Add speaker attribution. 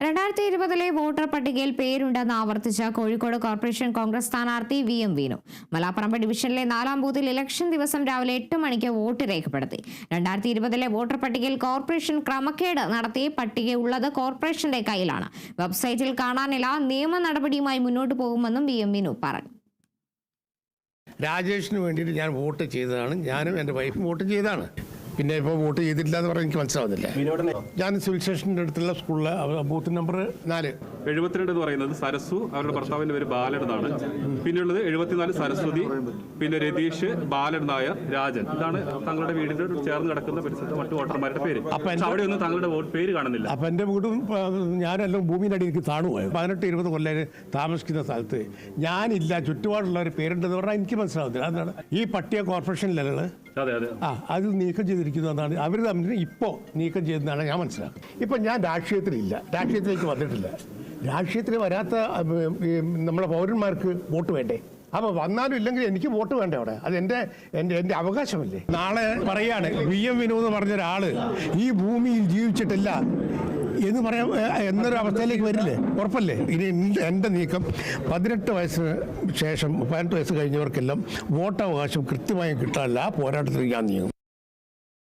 Speaker 1: 2020 voter പട്ടികയിൽ പേരുണ്ടെന്ന് ആവർത്തിച്ച Kozhikode corporation Congress സ്ഥാനാർത്ഥി VM Vinu. Malaparamba ഡിവിഷനിലെ 4ാം ബൂത്തിൽ ഇലക്ഷൻ ദിവസം രാവിലെ 8 മണിക്ക് വോട്ട് രേഖപ്പെടുത്തി. 2020 വോട്ടർ പട്ടികയിൽ കോർപ്പറേഷൻ ക്രമക്കേട് നടത്തി. പട്ടികയുള്ളത് കോർപ്പറേഷന്റെ കയ്യിലാണ്. വെബ്സൈറ്റിൽ കാണാനില്ല. നിയമ നടപടിയുമായി മുന്നോട്ട് പോകുമെന്നും VM വിനു പറഞ്ഞു.
Speaker 2: രാജേഷിന് വേണ്ടിയിട്ട് ഞാൻ വോട്ട് ചെയ്തതാണ്. ഞാനും എൻ്റെ വൈഫും വോട്ട് ചെയ്തതാണ്. പിന്നെ ഇപ്പോൾ വോട്ട് ചെയ്തിട്ടില്ല എന്ന് പറഞ്ഞാൽ എനിക്ക് മനസ്സിലാവുന്നില്ല. ഞാൻ സിവിൽ സ്റ്റേഷൻ്റെ അടുത്തുള്ള സ്കൂളിലെ ബൂത്ത് നമ്പർ 4.
Speaker 3: 72 എന്ന് പറയുന്നത് സരസു, അവരുടെ ഭർത്താവിൻ്റെ പേര് ബാലൻ എന്നാണ്. പിന്നെയുള്ളത് 74 സരസ്വതി, പിന്നെ രതീഷ്, ബാലൻ നായർ, രാജൻ. ഇതാണ് തങ്ങളുടെ വീടിന്റെ ചേർന്ന് കിടക്കുന്ന പരിസരത്ത് മറ്റു വോട്ടർമാരുടെ പേര്. അവിടെ ഒന്നും തങ്ങളുടെ പേര് കാണുന്നില്ല.
Speaker 2: അപ്പം എൻ്റെ വീടും ഞാനെല്ലാം ഭൂമിയുടെ അടിയിലേക്ക് താണുപോയി. 18-20 കൊല്ലം താമസിക്കുന്ന സ്ഥലത്ത് ഞാനില്ല, ചുറ്റുപാടുള്ളവർ പേരുണ്ടെന്ന് പറഞ്ഞാൽ എനിക്ക് മനസ്സിലാവുന്നില്ല. അതാണ് ഈ പട്ടിക കോർപ്പറേഷനിലുള്ള അത് നീക്കം ചെയ്തിരിക്കുന്നതാണ്. അവർ തമ്മിൽ ഇപ്പോൾ നീക്കം ചെയ്തതാണ് ഞാൻ മനസ്സിലാക്കുന്നത്. ഇപ്പം ഞാൻ രാഷ്ട്രീയത്തിലില്ല, രാഷ്ട്രീയത്തിലേക്ക് വന്നിട്ടില്ല. രാഷ്ട്രീയത്തിൽ വരാത്ത നമ്മളെ പൗരന്മാർക്ക് വോട്ട് വേണ്ടേ? അപ്പോൾ വന്നാലും ഇല്ലെങ്കിൽ എനിക്ക് വോട്ട് വേണ്ടേ അവിടെ? അത് എൻ്റെ അവകാശമല്ലേ? നാളെ പറയാണ് VM വിനു എന്ന് പറഞ്ഞൊരാൾ ഈ ഭൂമിയിൽ ജീവിച്ചിട്ടില്ല എന്ന് പറയാൻ എന്നൊരു അവസ്ഥയിലേക്ക് വരില്ലേ? ഉറപ്പല്ലേ? ഇനി എൻ്റെ നീക്കം 18 വയസ്സിന് ശേഷം 18 വയസ്സ് കഴിഞ്ഞവർക്കെല്ലാം വോട്ടവകാശം കൃത്യമായും കിട്ടാനില്ല. ആ പോരാട്ടത്തിൽ ഞാൻ നീങ്ങും.